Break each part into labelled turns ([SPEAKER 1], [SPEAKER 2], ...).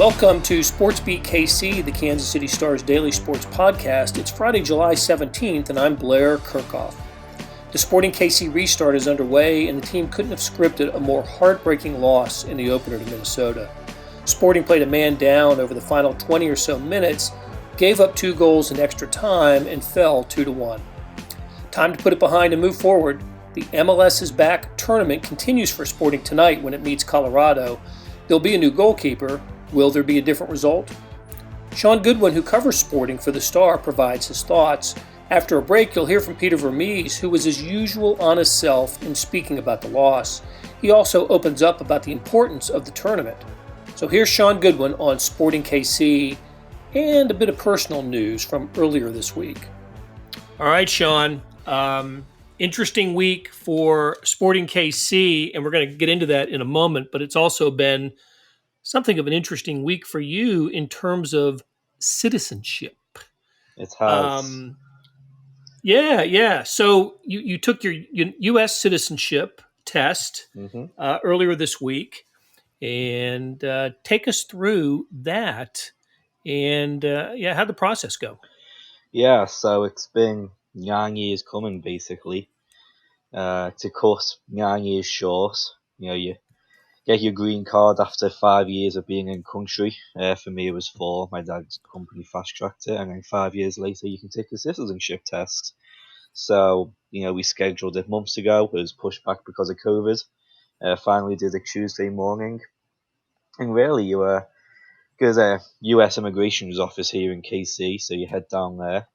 [SPEAKER 1] Welcome to SportsBeat KC, the Kansas City Star's daily sports podcast. It's Friday, July 17th, and I'm Blair Kerkhoff. The Sporting KC restart is underway, and the team couldn't have scripted a more heartbreaking loss in the opener to Minnesota. Sporting played a man down over the final 20 or so minutes, gave up 2 goals in extra time, and fell 2-1. Time to put it behind and move forward. The MLS is Back tournament continues for Sporting tonight when it meets Colorado. There'll be a new goalkeeper. Will there be a different result? Shaun Goodwin, who covers Sporting for the Star, provides his thoughts. After a break, you'll hear from Peter Vermes, who was his usual honest self in speaking about the loss. He also opens up about the importance of the tournament. So here's Shaun Goodwin on Sporting KC and a bit of personal news from earlier this week. All right, Shaun. Interesting week for Sporting KC, and we're going to get into that in a moment, but it's also been something of an interesting week for you in terms of citizenship.
[SPEAKER 2] It has.
[SPEAKER 1] Yeah. So you took your U.S. citizenship test earlier this week, and take us through that. And how'd the process go?
[SPEAKER 2] Yeah, so it's been 9 years coming, basically. To cut 9 years short, you get your green card after 5 years of being in country. For me, it was 4. My dad's company fast-tracked it, and then 5 years later, you can take the citizenship test. So, we scheduled it months ago. It was pushed back because of COVID. Finally did it Tuesday morning. And really, you there's a US Immigration's office here in KC, so you head down there.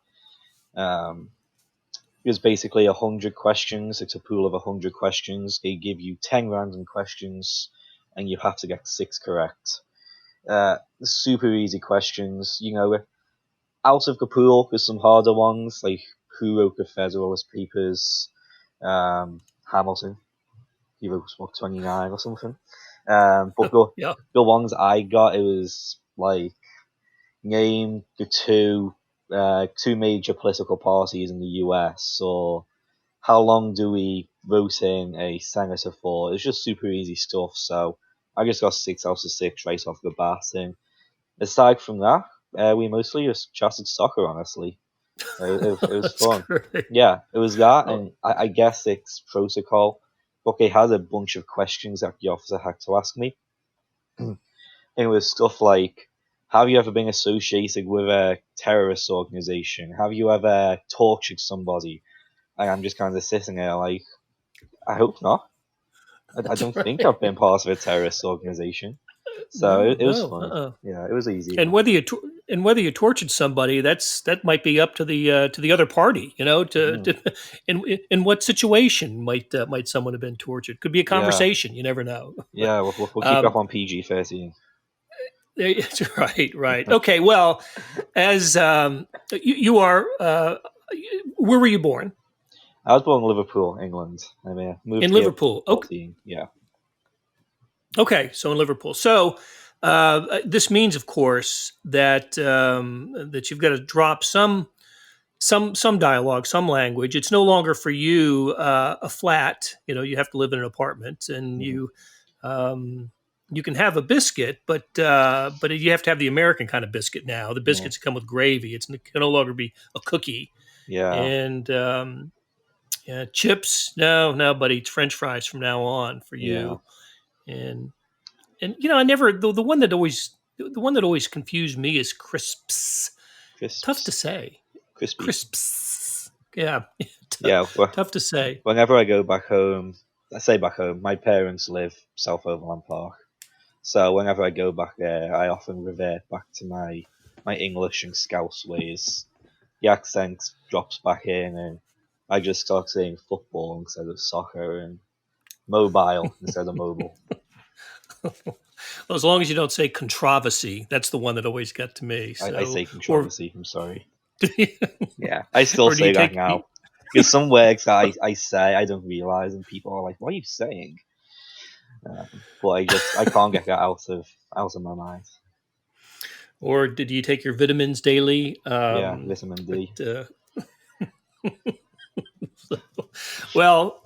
[SPEAKER 2] There's basically 100 questions. It's a pool of 100 questions. They give you 10 random questions, and you have to get 6 correct. Super easy questions. Out of the pool, there's some harder ones, like who wrote the Federalist Papers? Hamilton. He wrote 29 or something. But the ones I got, it was like, name the two major political parties in the US, or how long do we vote in a senator for? It's just super easy stuff. So I just got 6 out of 6 right off the bat. And aside from that, we mostly just chatted soccer, honestly. It was fun.
[SPEAKER 1] Great.
[SPEAKER 2] Yeah, it was that, and I guess it's protocol. But they had a bunch of questions that the officer had to ask me. It was stuff like, have you ever been associated with a terrorist organization? Have you ever tortured somebody? And I'm just kind of sitting there like, I hope not. I don't think I've been part of a terrorist organization. So it was fun. Yeah, it was easy.
[SPEAKER 1] And whether you tortured somebody, that might be up to the other party. In what situation might someone have been tortured? Could be a conversation. Yeah. You never know.
[SPEAKER 2] Yeah, we'll keep up on PG-13.
[SPEAKER 1] Right. Okay. Well, as you are, where were you born?
[SPEAKER 2] I was born in Liverpool, England. I mean, moved
[SPEAKER 1] in Liverpool.
[SPEAKER 2] Okay. Yeah.
[SPEAKER 1] Okay, so in Liverpool. So this means, of course, that that you've got to drop some dialogue, some language. It's no longer for you a flat. You have to live in an apartment, and you can have a biscuit, but you have to have the American kind of biscuit now. The biscuits come with gravy. It can no longer be a cookie.
[SPEAKER 2] Yeah.
[SPEAKER 1] And chips, no, buddy. It's French fries from now on for you.
[SPEAKER 2] Yeah.
[SPEAKER 1] And I never the one that always confused me is crisps. Tough to say.
[SPEAKER 2] Crispy.
[SPEAKER 1] Crisps. Yeah. Tough to say.
[SPEAKER 2] Whenever I go back home, my parents live south Overland Park. So whenever I go back there, I often revert back to my English and Scouse ways. The accent drops back in, and I just start saying football instead of soccer, and mobile instead of mobile.
[SPEAKER 1] Well, as long as you don't say controversy, that's the one that always got to me. So,
[SPEAKER 2] I say controversy. I'm sorry. Yeah, I still say that now. Because some words that I say, I don't realize, and people are like, "What are you saying?" But I can't get that out of my mind.
[SPEAKER 1] Or did you take your vitamins daily?
[SPEAKER 2] Yeah, vitamin D.
[SPEAKER 1] Well,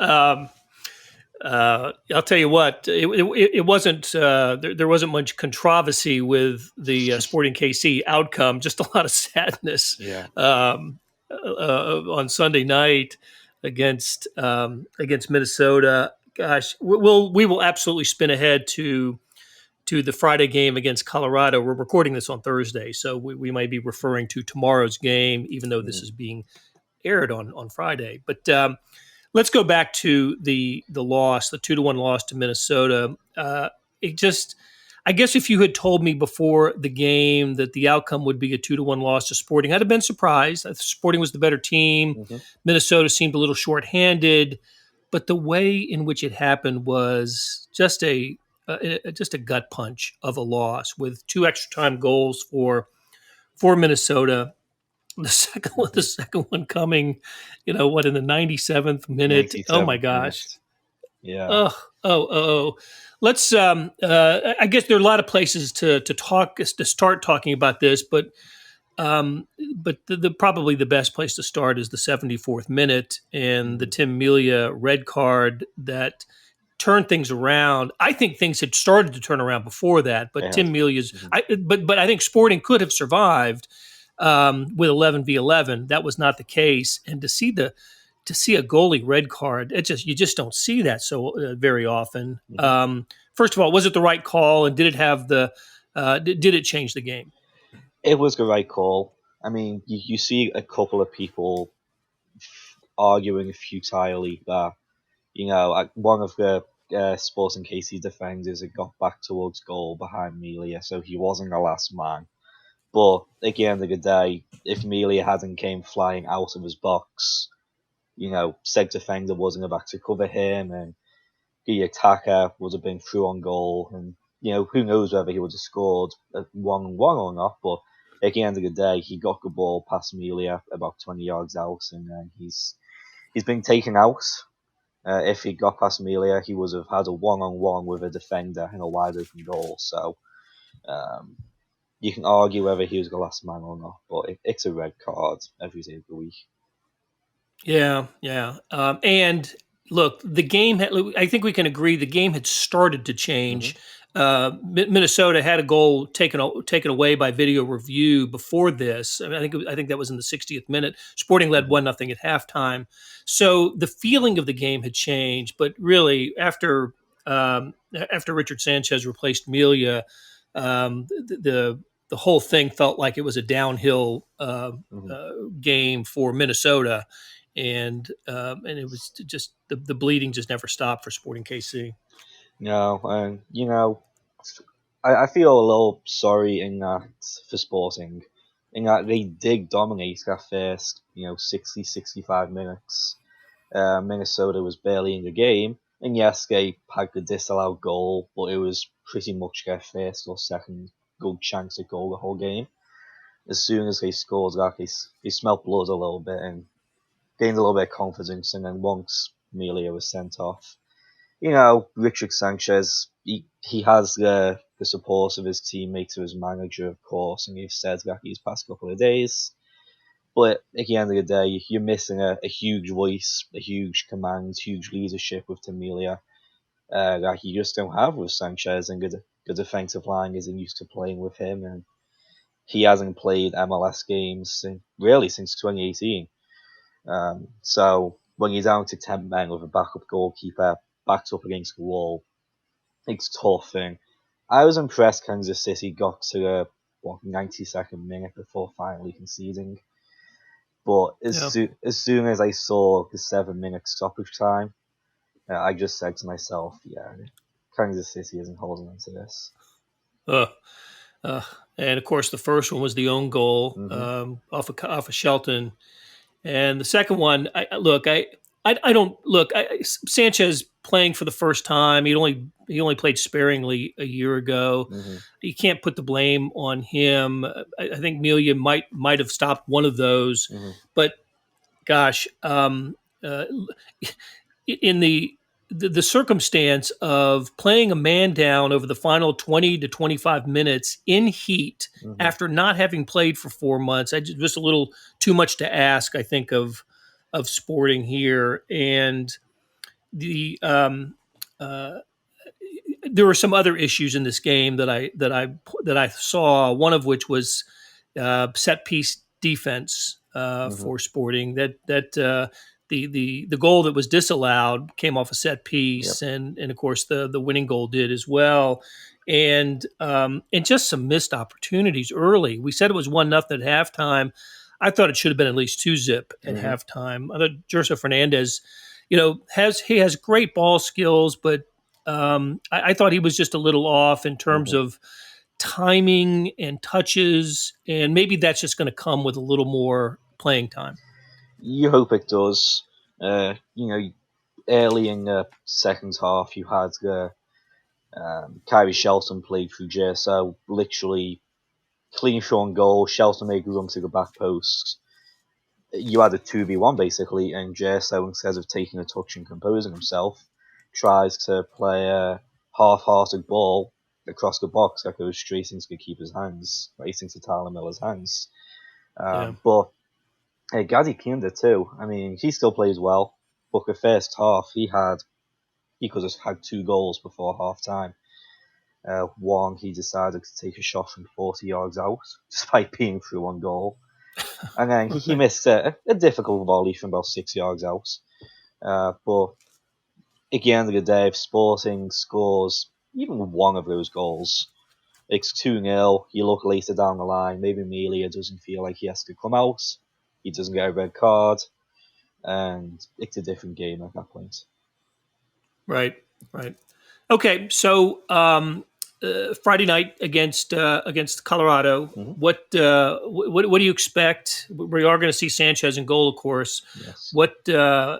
[SPEAKER 1] I'll tell you what, it wasn't there wasn't much controversy with the Sporting KC outcome. Just a lot of sadness
[SPEAKER 2] Yeah.
[SPEAKER 1] On Sunday night against Minnesota. Gosh, we will absolutely spin ahead to the Friday game against Colorado. We're recording this on Thursday, so we might be referring to tomorrow's game, even though this is being aired on Friday. But let's go back to the loss, the 2-1 loss to Minnesota. It just, I guess, if you had told me before the game that the outcome would be a 2-1 loss to Sporting, I'd have been surprised. Sporting was the better team.
[SPEAKER 2] Mm-hmm.
[SPEAKER 1] Minnesota seemed a little shorthanded, but the way in which it happened was just a gut punch of a loss with 2 extra time goals for Minnesota. The second one coming, in the 97th minute. Oh my
[SPEAKER 2] 97th
[SPEAKER 1] gosh.
[SPEAKER 2] minute. Yeah.
[SPEAKER 1] Oh. Let's. I guess there are a lot of places to start talking about this, but probably the best place to start is the 74th minute and the Tim Melia red card that turned things around. I think things had started to turn around before that, but Tim Melia's. But I think Sporting could have survived with 11v11. That was not the case, and to see a goalie red card, you just don't see that so very often. First of all, was it the right call, and did it have did it change the game?
[SPEAKER 2] It was the right call. I mean, you see a couple of people arguing futilely that, one of the Sporting KC defenders had got back towards goal behind Melia, so he wasn't the last man. But at the end of the day, if Melia hadn't came flying out of his box, said defender wasn't about to cover him, and the attacker would have been through on goal, and who knows whether he would have scored at 1-1 or not. But at the end of the day, he got the ball past Melia about 20 yards out, and then he's been taken out. If he got past Melia, he would have had a 1-on-1 with a defender in a wide open goal. So you can argue whether he was the last man or not, but it's a red card every day of the week.
[SPEAKER 1] Yeah. And look, the game, I think we can agree the game had started to change. Minnesota had a goal taken away by video review before this. I mean, I think that was in the 60th minute. Sporting led 1-0 at halftime. So the feeling of the game had changed, but really after Richard Sanchez replaced Melia, the whole thing felt like it was a downhill game for Minnesota. And it was just the bleeding just never stopped for Sporting KC.
[SPEAKER 2] No, and I feel a little sorry in that for Sporting, in that they did dominate that first 60-65 minutes. Minnesota was barely in the game, and yes, they had the disallowed goal, but it was pretty much their first or second good chance at goal the whole game. As soon as they scored that, they smelt blood a little bit and gained a little bit of confidence, and then once Melia was sent off, Richard Sanchez, he has the support of his teammates, of his manager, of course, and he's said that these past couple of days. But at the end of the day, you're missing a huge voice, a huge command, huge leadership with Tim Melia that you just don't have with Sanchez, and the defensive line isn't used to playing with him, and he hasn't played MLS games since 2018. So when you're down to 10 men with a backup goalkeeper backed up against the wall, it's tough. And I was impressed Kansas City got to the 92nd minute before finally conceding. But as soon as I saw the 7-minute stoppage time, I just said to myself, Kansas City isn't holding on to this.
[SPEAKER 1] And of course, the first one was the own goal off of Shelton. And the second one, Sanchez playing for the first time. He only played sparingly a year ago. You can't put the blame on him. I think Melia might have stopped one of those, but gosh, in the circumstance of playing a man down over the final 20 to 25 minutes in heat after not having played for 4 months, just a little too much to ask, I think, of Sporting here. And the there were some other issues in this game that I saw. One of which was set piece defense for Sporting. The goal that was disallowed came off a set piece,
[SPEAKER 2] Yep.
[SPEAKER 1] and of course the winning goal did as well. And just some missed opportunities early. We said it was 1-0 at halftime. I thought it should have been at least 2-0 at halftime. I thought Joseph Fernandez, has great ball skills, but I thought he was just a little off in terms of timing and touches, and maybe that's just going to come with a little more playing time.
[SPEAKER 2] You hope it does. Early in the second half, you had Kyrie Shelton played through JSO, literally clean shot goal. Shelton made a run to the back post. You had a 2v1 basically, and JSO, instead of taking a touch and composing himself, tries to play a half-hearted ball across the box that goes straight into the keeper's hands, right into Tyler Miller's hands. But Gadi Kinder too. I mean, he still plays well, but the first half he could have had 2 goals before half time. One, he decided to take a shot from 40 yards out, despite being through 1 goal. And then he missed a difficult volley from about 6 yards out. But at the end of the day, if Sporting scores even one of those goals, it's 2-0. You look later down the line, maybe Melia doesn't feel like he has to come out. He doesn't get a red card. And it's a different game at that point. Right.
[SPEAKER 1] Okay, so Friday night against Colorado. What do you expect? We are going to see Sanchez in goal, of course.
[SPEAKER 2] Yes.
[SPEAKER 1] What to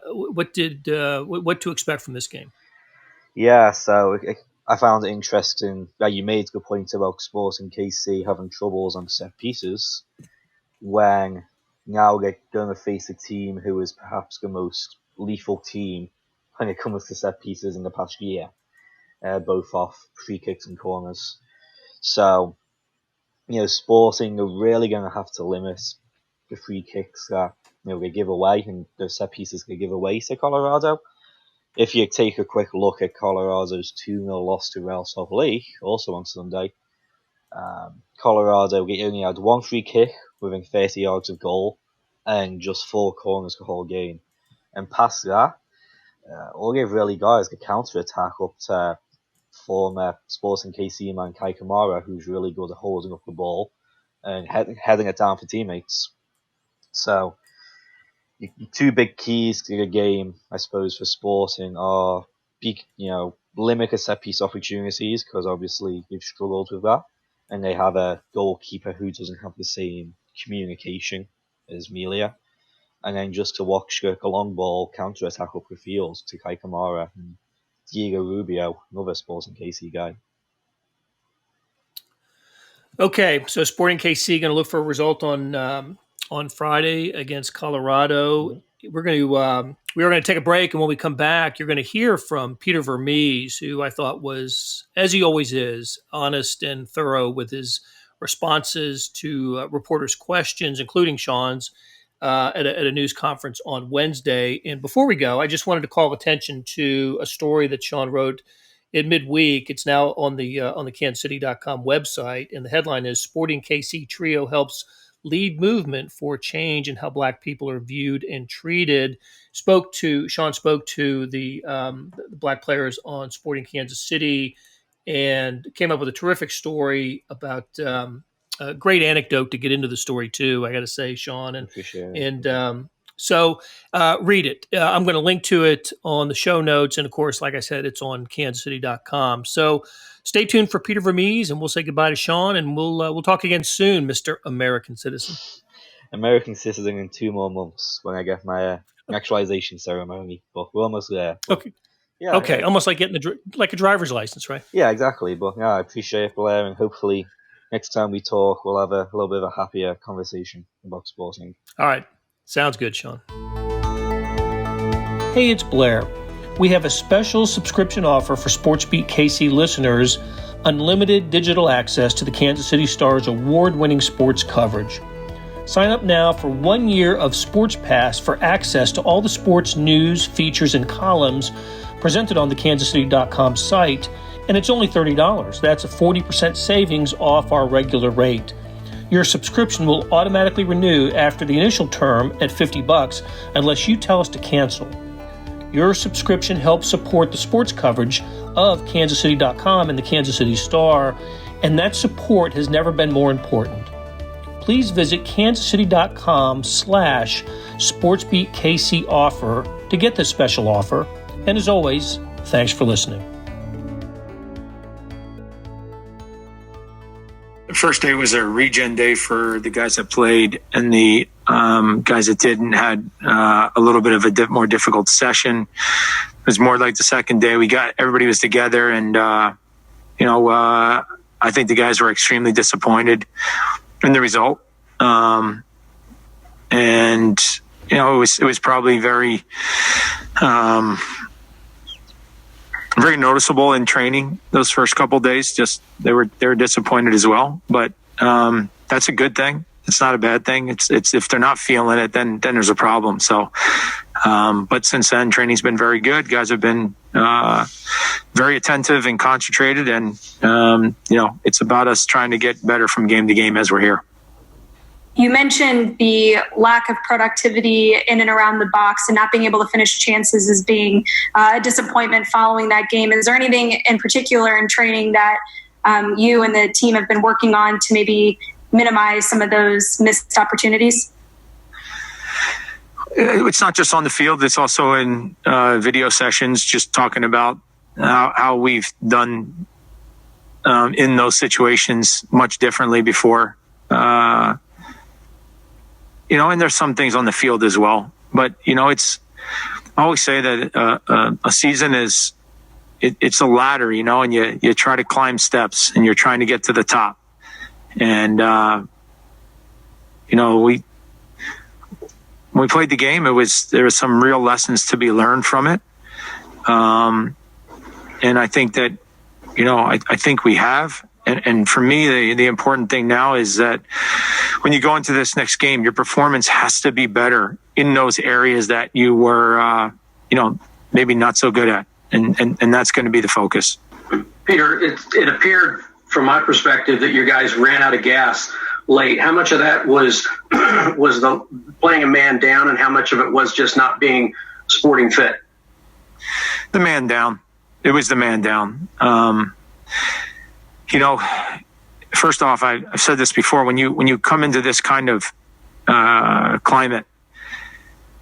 [SPEAKER 1] expect from this game?
[SPEAKER 2] Yeah, so I found it interesting that you made the point about Sporting KC having troubles on set pieces, when now they're going to face a team who is perhaps the most lethal team when it comes to set pieces in the past year. Both off free kicks and corners. So, Sporting are really going to have to limit the free kicks that they give away and the set pieces they give away to Colorado. If you take a quick look at Colorado's 2-0 loss to Real Salt Lake, also on Sunday, Colorado only had 1 free kick within 30 yards of goal and just 4 corners the whole game. And past that, all they've really got is the counter-attack up to former Sporting KC man Kai Kamara, who's really good at holding up the ball and heading it down for teammates. So, your 2 big keys to the game, I suppose, for Sporting are, limit the set-piece opportunities, because obviously they've struggled with that, and they have a goalkeeper who doesn't have the same communication as Melia. And then just to watch the long ball counter-attack up the field to Kai Kamara and Diego Rubio, another Sporting KC guy.
[SPEAKER 1] Okay, so Sporting KC going to look for a result on Friday against Colorado. We are going to take a break, and when we come back, you're going to hear from Peter Vermes, who I thought was, as he always is, honest and thorough with his responses to reporters' questions, including Shaun's, at a news conference on Wednesday. And before we go, I just wanted to call attention to a story that Shaun wrote in midweek. It's now on the kansascity.com website, and the headline is "Sporting KC Trio Helps Lead Movement for Change in How Black People Are Viewed and Treated." Shaun spoke to the black players on Sporting Kansas City and came up with a terrific story about a great anecdote to get into the story too, I got to say, Shaun. So read it. I'm going to link to it on the show notes. And of course, like I said, it's on kansascity.com. So stay tuned for Peter Vermes, and we'll say goodbye to Shaun, and we'll talk again soon, Mr. American Citizen.
[SPEAKER 2] American Citizen in 2 more months when I get my naturalization ceremony, but we're almost there.
[SPEAKER 1] Okay. Yeah. Okay. Yeah. Almost like getting a driver's license, right?
[SPEAKER 2] Yeah, exactly. But I appreciate it, Blair, and hopefully next time we talk, we'll have a little bit of a happier conversation about Sporting.
[SPEAKER 1] All right. Sounds good, Shaun. Hey, it's Blair. We have a special subscription offer for SportsBeat KC listeners, unlimited digital access to the Kansas City Star's award-winning sports coverage. Sign up now for 1 year of Sports Pass for access to all the sports news, features, and columns presented on the kansascity.com site, and it's only $30. That's a 40% savings off our regular rate. Your subscription will automatically renew after the initial term at $50 unless you tell us to cancel. Your subscription helps support the sports coverage of kansascity.com and the Kansas City Star, and that support has never been more important. Please visit kansascity.com/SportsBeat KC offer to get this special offer. And as always, thanks for listening.
[SPEAKER 3] The first day was a regen day for the guys that played, and the guys that didn't had a little bit of a more difficult session. It was more like the second day. Everybody was together, and I think the guys were extremely disappointed in the result. It was probably very noticeable in training those first couple of days. Just they were disappointed as well, but that's a good thing. It's not a bad thing. It's if they're not feeling it, then there's a problem. So, but since then, training's been very good. Guys have been very attentive and concentrated, and it's about us trying to get better from game to game as we're here.
[SPEAKER 4] You mentioned the lack of productivity in and around the box and not being able to finish chances as being a disappointment following that game. Is there anything in particular in training that you and the team have been working on to maybe minimize some of those missed opportunities?
[SPEAKER 3] It's not just on the field. It's also in video sessions, just talking about how we've done in those situations much differently before. And there's some things on the field as well. But, I always say that a season it's a ladder, and you try to climb steps and you're trying to get to the top. And, when we played the game, there was some real lessons to be learned from it. And I think that, I think we have. And for me, the important thing now is that when you go into this next game, your performance has to be better in those areas that you were, maybe not so good at. And that's going to be the focus.
[SPEAKER 5] Peter, it appeared from my perspective that you guys ran out of gas late. How much of that was the playing a man down, and how much of it was just not being sporting fit?
[SPEAKER 3] The man down. It was the man down. First off, I've said this before. When you come into this kind of climate,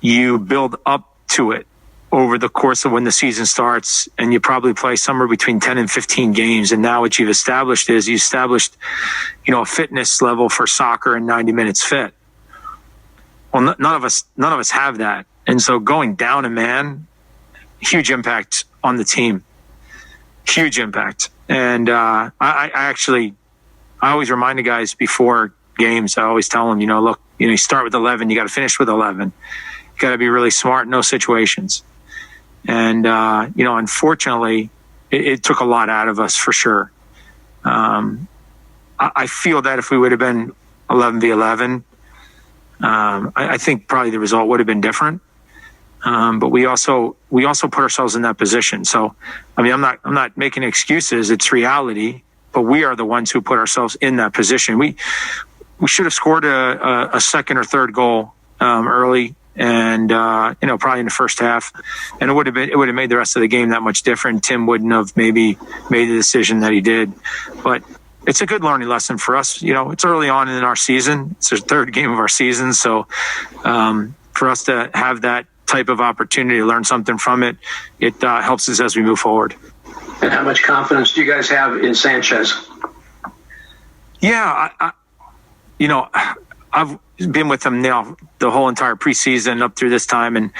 [SPEAKER 3] you build up to it over the course of when the season starts, and you probably play somewhere between 10 and 15 games. And now what you've established is a fitness level for soccer and 90 minutes fit. Well, none of us have that. And so going down a man, huge impact on the team, huge impact. And I always remind the guys before games. I always tell them, look, you start with 11, you got to finish with 11. You got to be really smart in those situations. And, unfortunately, it took a lot out of us for sure. I feel that if we would have been 11v11, I think probably the result would have been different. But we also put ourselves in that position. So, I'm not making excuses. It's reality. But we are the ones who put ourselves in that position. We should have scored a second or third goal early, and probably in the first half, and it would have made the rest of the game that much different. Tim wouldn't have maybe made the decision that he did, but it's a good learning lesson for us. It's early on in our season. It's the third game of our season, so for us to have that type of opportunity to learn something from it, it helps us as we move forward.
[SPEAKER 5] And how much confidence do you guys have in Sanchez?
[SPEAKER 3] Yeah, I've been with him now the whole entire preseason up through this time, and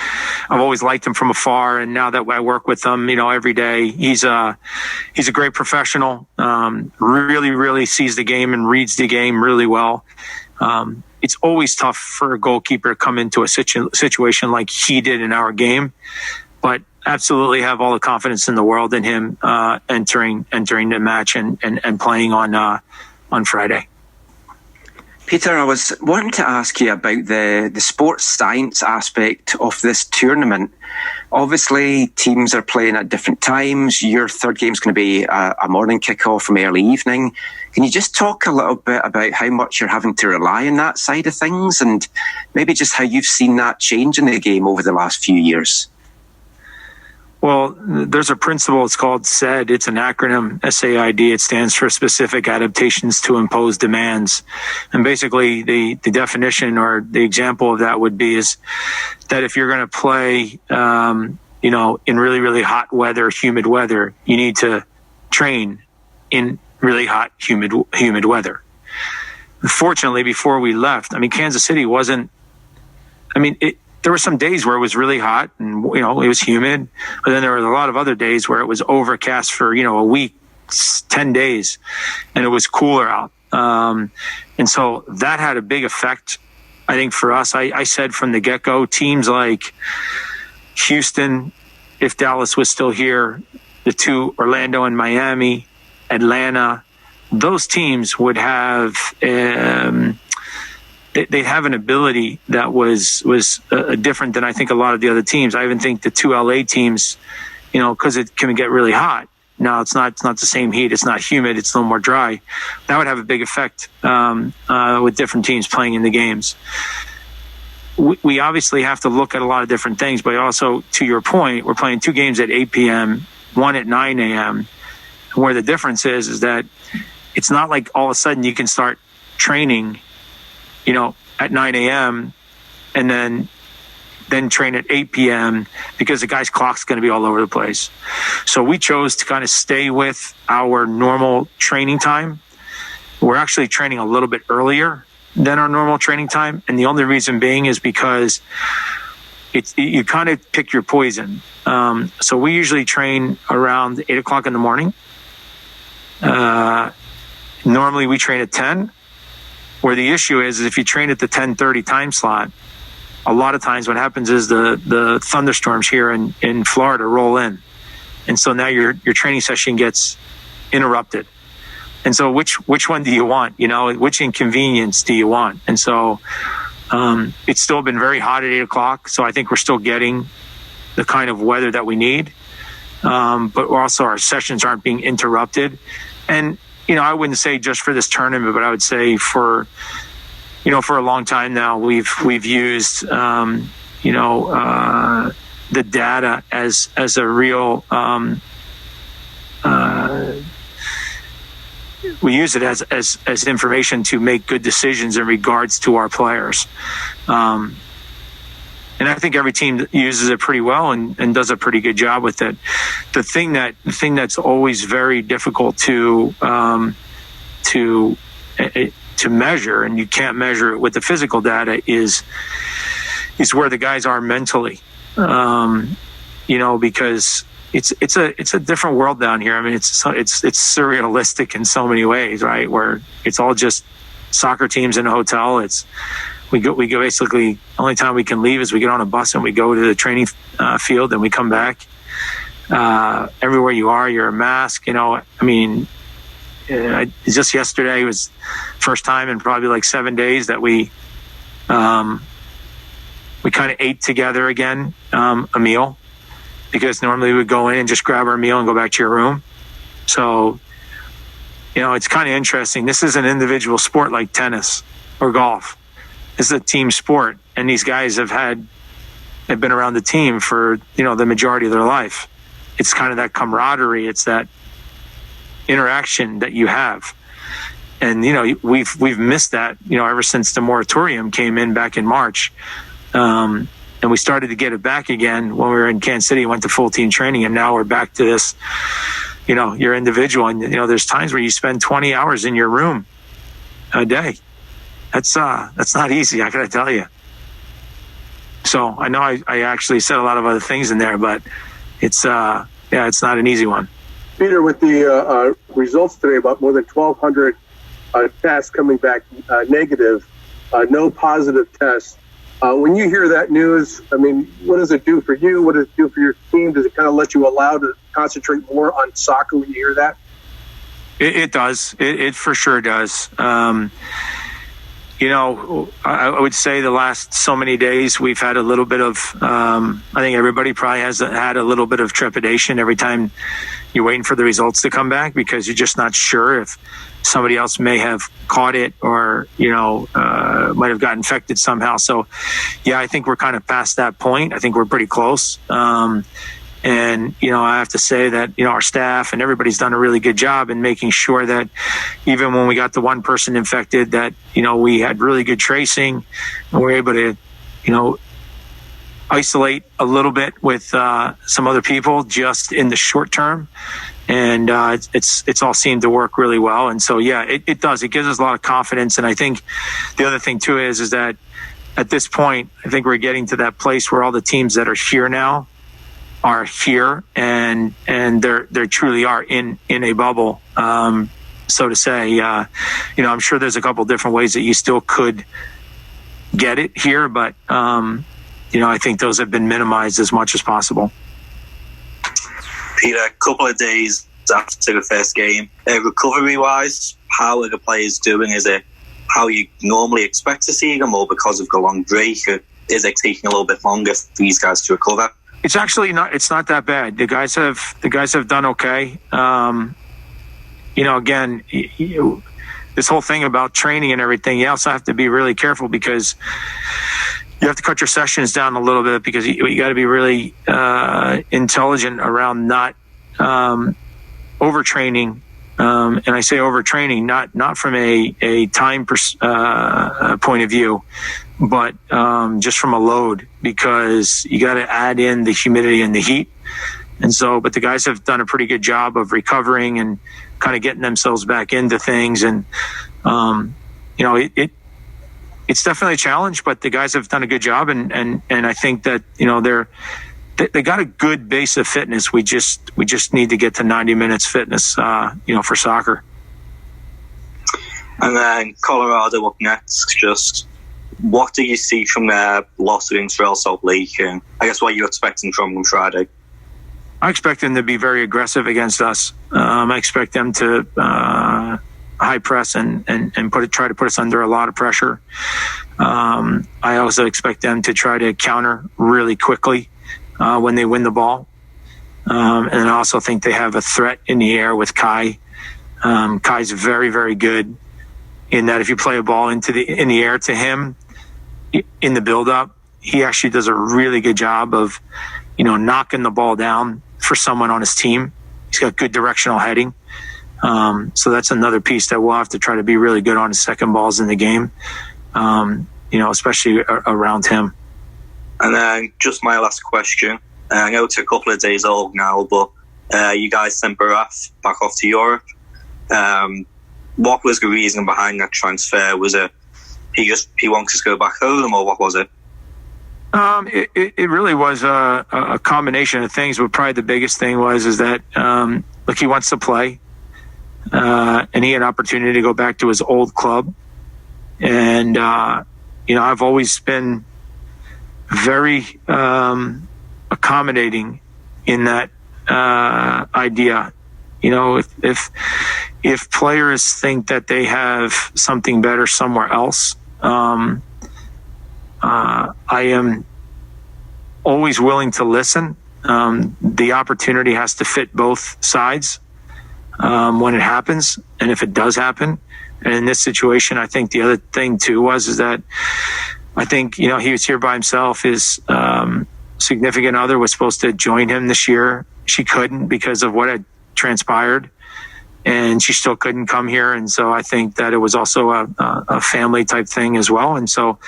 [SPEAKER 3] I've always liked him from afar. And now that I work with him, every day, he's a great professional. Really, really sees the game and reads the game really well. It's always tough for a goalkeeper to come into a situation like he did in our game, but absolutely have all the confidence in the world in him entering the match and playing on Friday.
[SPEAKER 6] Peter, I was wanting to ask you about the sports science aspect of this tournament. Obviously, teams are playing at different times. Your third game is going to be a morning kickoff from early evening. Can you just talk a little bit about how much you're having to rely on that side of things, and maybe just how you've seen that change in the game over the last few years?
[SPEAKER 3] Well, there's a principle. It's called SAID. It's an acronym, SAID. It stands for Specific Adaptations to Impose Demands. And basically, the definition or the example of that would be is that if you're going to play, in really, really hot weather, humid weather, you need to train in really hot, humid weather. Fortunately, before we left, Kansas City wasn't. There were some days where it was really hot and, it was humid, but then there were a lot of other days where it was overcast for, a week, 10 days, and it was cooler out. And so that had a big effect, I think, for us. I said from the get-go, teams like Houston, if Dallas was still here, the two, Orlando and Miami, Atlanta, those teams would have they have an ability that was different than I think a lot of the other teams. I even think the two LA teams, because it can get really hot. Now it's not the same heat. It's not humid. It's a little more dry. That would have a big effect with different teams playing in the games. We obviously have to look at a lot of different things, but also, to your point, we're playing 2 games at 8 p.m., 1 at 9 a.m. Where the difference is that it's not like all of a sudden you can start training at 9 a.m. and then train at 8 p.m. because the guy's clock's going to be all over the place. So we chose to kind of stay with our normal training time. We're actually training a little bit earlier than our normal training time. And the only reason being is because you kind of pick your poison. So we usually train around 8 o'clock in the morning. Normally we train at 10. Where the issue is if you train at the 10:30 time slot, a lot of times what happens is the thunderstorms here in Florida roll in. And so now your training session gets interrupted. And so which one do you want? Which inconvenience do you want? And so it's still been very hot at 8 o'clock. So I think we're still getting the kind of weather that we need. But also our sessions aren't being interrupted. And I wouldn't say just for this tournament, but I would say for a long time now, we've used, the data as a real, we use it as information to make good decisions in regards to our players. And I think every team uses it pretty well and does a pretty good job with it. The thing that's always very difficult to measure, and you can't measure it with the physical data, is where the guys are mentally. Because it's a different world down here. It's surrealistic in so many ways, right? Where it's all just soccer teams in a hotel. We go basically, only time we can leave is we get on a bus and we go to the training field and we come back. Everywhere you are, you're a mask, just yesterday was first time in probably like 7 days that we kind of ate together again, a meal, because normally we would go in and just grab our meal and go back to your room. So, it's kind of interesting. This is an individual sport like tennis or golf. This is a team sport, and these guys have been around the team for, the majority of their life. It's kind of that camaraderie. It's that interaction that you have. And, we've missed that, ever since the moratorium came in back in March. And we started to get it back again when we were in Kansas City, went to full team training, and now we're back to this, you're individual. And, there's times where you spend 20 hours in your room a day. That's not easy, I gotta tell you. So I know I actually said a lot of other things in there, but it's not an easy one.
[SPEAKER 7] Peter, with the results today, about more than 1,200 tests coming back negative, no positive tests. When you hear that news, what does it do for you? What does it do for your team? Does it kind of let you allow to concentrate more on soccer when you hear that?
[SPEAKER 3] It does. It for sure does. I would say the last so many days we've had a little bit of, I think everybody probably has had a little bit of trepidation every time you're waiting for the results to come back, because you're just not sure if somebody else may have caught it or, might have got infected somehow. So, yeah, I think we're kind of past that point. I think we're pretty close. And, I have to say that, our staff and everybody's done a really good job in making sure that even when we got the one person infected, that, we had really good tracing and we were able to, isolate a little bit with some other people just in the short term. And it's all seemed to work really well. And so, yeah, it does. It gives us a lot of confidence. And I think the other thing, too, is that at this point, I think we're getting to that place where all the teams that are here now are here, and they truly are in a bubble, so to say. I'm sure there's a couple different ways that you still could get it here, but I think those have been minimized as much as possible.
[SPEAKER 8] Peter, a couple of days after the first game, recovery-wise, how are the players doing? Is it how you normally expect to see them, or because of the long break, is it taking a little bit longer for these guys to recover?
[SPEAKER 3] It's actually not. It's not that bad. The guys have done okay. Again, this whole thing about training and everything, you also have to be really careful, because you have to cut your sessions down a little bit, because you got to be really intelligent around not overtraining. And I say overtraining, not from a time point of view, but just from a load, because you got to add in the humidity and the heat. And so, but the guys have done a pretty good job of recovering and kind of getting themselves back into things. And, it's definitely a challenge, but the guys have done a good job. And I think that, they got a good base of fitness. We just need to get to 90 minutes fitness, for soccer.
[SPEAKER 8] And then Colorado up next. Just what do you see from their loss against Real Salt Lake? And I guess what you're expecting from them Friday?
[SPEAKER 3] I expect them to be very aggressive against us. I expect them to high press and try to put us under a lot of pressure. I also expect them to try to counter really quickly when they win the ball. And I also think they have a threat in the air with Kai. Kai's very, very good in that if you play a ball in the air to him in the build-up, he actually does a really good job of, knocking the ball down for someone on his team. He's got good directional heading. So that's another piece that we'll have to try to be really good on his second balls in the game, especially around him.
[SPEAKER 8] And then just my last question. I know it's a couple of days old now, but you guys sent Baraf back off to Europe. What was the reason behind that transfer? Was it he wanted to go back home, or what was it?
[SPEAKER 3] It really was a combination of things, but probably the biggest thing is that he wants to play, and he had an opportunity to go back to his old club. And I've always been very accommodating in that idea. If players think that they have something better somewhere else, I am always willing to listen. The opportunity has to fit both sides when it happens, and if it does happen. And in this situation, I think the other thing too is that I think he was here by himself. His significant other was supposed to join him this year. She couldn't because of what had transpired, and she still couldn't come here. And so I think that it was also a family type thing as well. And so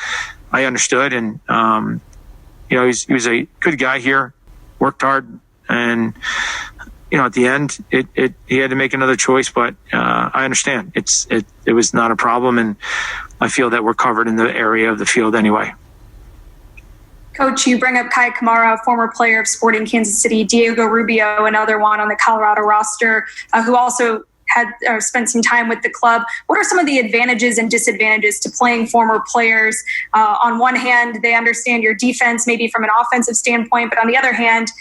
[SPEAKER 3] I understood, and he was a good guy here, worked hard, and at the end he had to make another choice. But I understand it was not a problem, and I feel that we're covered in the area of the field anyway.
[SPEAKER 4] Coach, you bring up Kai Kamara, former player of Sporting Kansas City, Diego Rubio, another one on the Colorado roster, who also had spent some time with the club. What are some of the advantages and disadvantages to playing former players? On one hand, they understand your defense, maybe from an offensive standpoint, but on the other hand,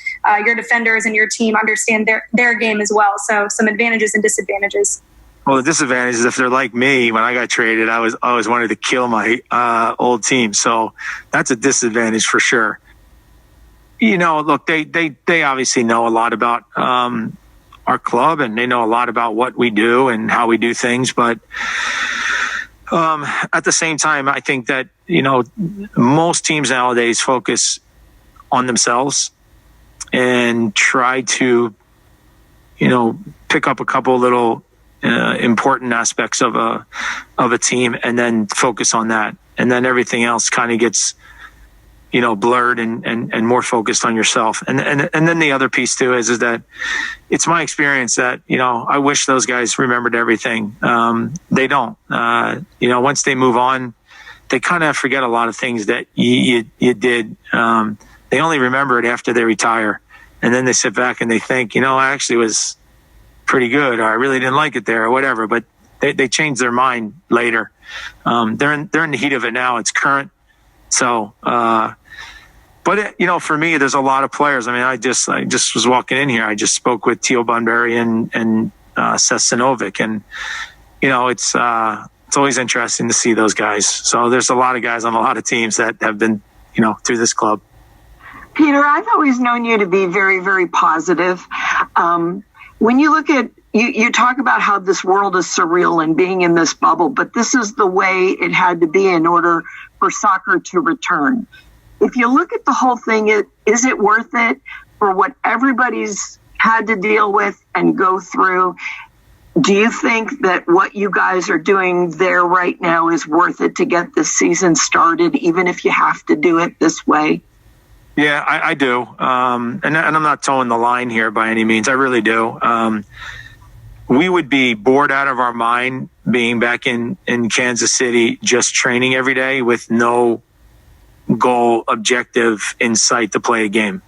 [SPEAKER 4] your defenders and your team understand their game as well. So some advantages and disadvantages.
[SPEAKER 3] Well, the disadvantage is if they're like me, when I got traded, I always wanted to kill my old team. So that's a disadvantage for sure. Look, they obviously know a lot about our club, and they know a lot about what we do and how we do things. But at the same time, I think that, most teams nowadays focus on themselves and try to, pick up a couple little important aspects of a team and then focus on that. And then everything else kind of gets, blurred and more focused on yourself. And then the other piece too is that it's my experience that, I wish those guys remembered everything. They don't. Once they move on, they kind of forget a lot of things that you did. They only remember it after they retire. And then they sit back and they think, I actually was pretty good, or I really didn't like it there, or whatever. But they change their mind later. They're in the heat of it now. It's current. So, but for me, there's a lot of players. I mean, I just was walking in here. I just spoke with Teal Bunbury and Seth Sinovic, and it's always interesting to see those guys. So there's a lot of guys on a lot of teams that have been through this club.
[SPEAKER 9] Peter, I've always known you to be very, very positive. When you look at you talk about how this world is surreal and being in this bubble, but this is the way it had to be in order for soccer to return. If you look at the whole thing, is it worth it for what everybody's had to deal with and go through? Do you think that what you guys are doing there right now is worth it to get this season started, even if you have to do it this way?
[SPEAKER 3] Yeah, I do. And I'm not towing the line here by any means. I really do. We would be bored out of our mind being back in Kansas City, just training every day with no goal, objective in sight to play a game.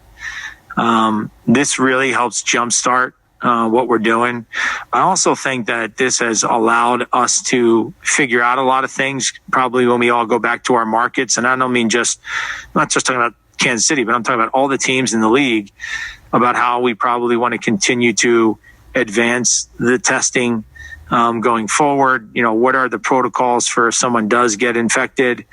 [SPEAKER 3] This really helps jumpstart what we're doing. I also think that this has allowed us to figure out a lot of things, probably when we all go back to our markets. And I don't mean not just talking about Kansas City, but I'm talking about all the teams in the league, about how we probably want to continue to advance the testing going forward. What are the protocols for if someone does get infected?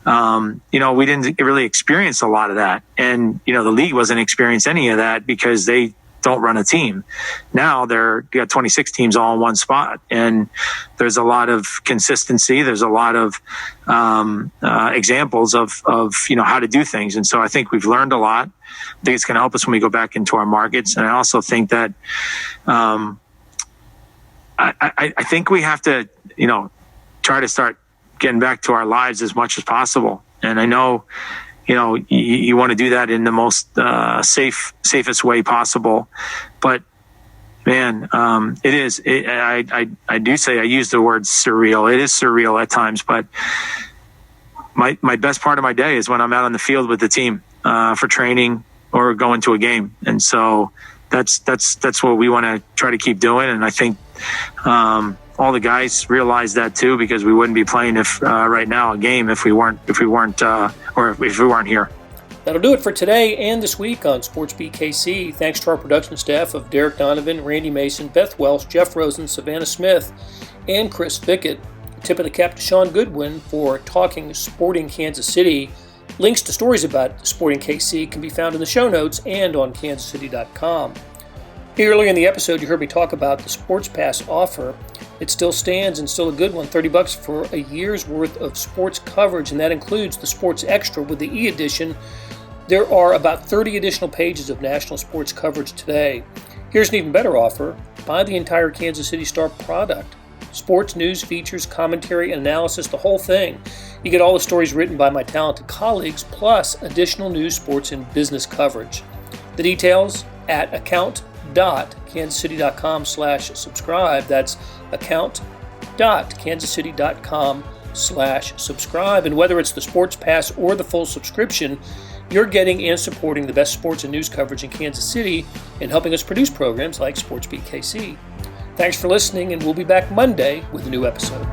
[SPEAKER 3] We didn't really experience a lot of that. And, the league wasn't experiencing any of that because they don't run a team. Now you got 26 teams all in one spot, and there's a lot of consistency. There's a lot of examples of how to do things. And so I think we've learned a lot. I think it's going to help us when we go back into our markets. And I also think that I think we have to, try to start getting back to our lives as much as possible. And I know, you want to do that in the most safest way possible. But man, it is. I do say I use the word surreal. It is surreal at times, but my best part of my day is when I'm out on the field with the team for training or going to a game. And so that's what we want to try to keep doing. And I think all the guys realize that too, because we wouldn't be playing right now a game if we weren't here.
[SPEAKER 1] That'll do it for today and this week on SportsBeat KC. Thanks to our production staff of Derek Donovan, Randy Mason, Beth Welsh, Jeff Rosen, Savannah Smith, and Chris Fickett. Tip of the cap to Shaun Goodwin for talking Sporting Kansas City. Links to stories about Sporting KC can be found in the show notes and on kansascity.com. Earlier in the episode, you heard me talk about the Sports Pass offer. It still stands and still a good one, $30 for a year's worth of sports coverage, and that includes the Sports Extra with the e-edition. There are about 30 additional pages of national sports coverage today. Here's an even better offer. Buy the entire Kansas City Star product. Sports news, features, commentary, and analysis, the whole thing. You get all the stories written by my talented colleagues, plus additional news, sports, and business coverage. The details at account.kansascity.com/subscribe. That's account.kansascity.com/subscribe. And whether it's the Sports Pass or the full subscription, you're getting and supporting the best sports and news coverage in Kansas City and helping us produce programs like SportsBeat KC. Thanks for listening, and we'll be back Monday with a new episode.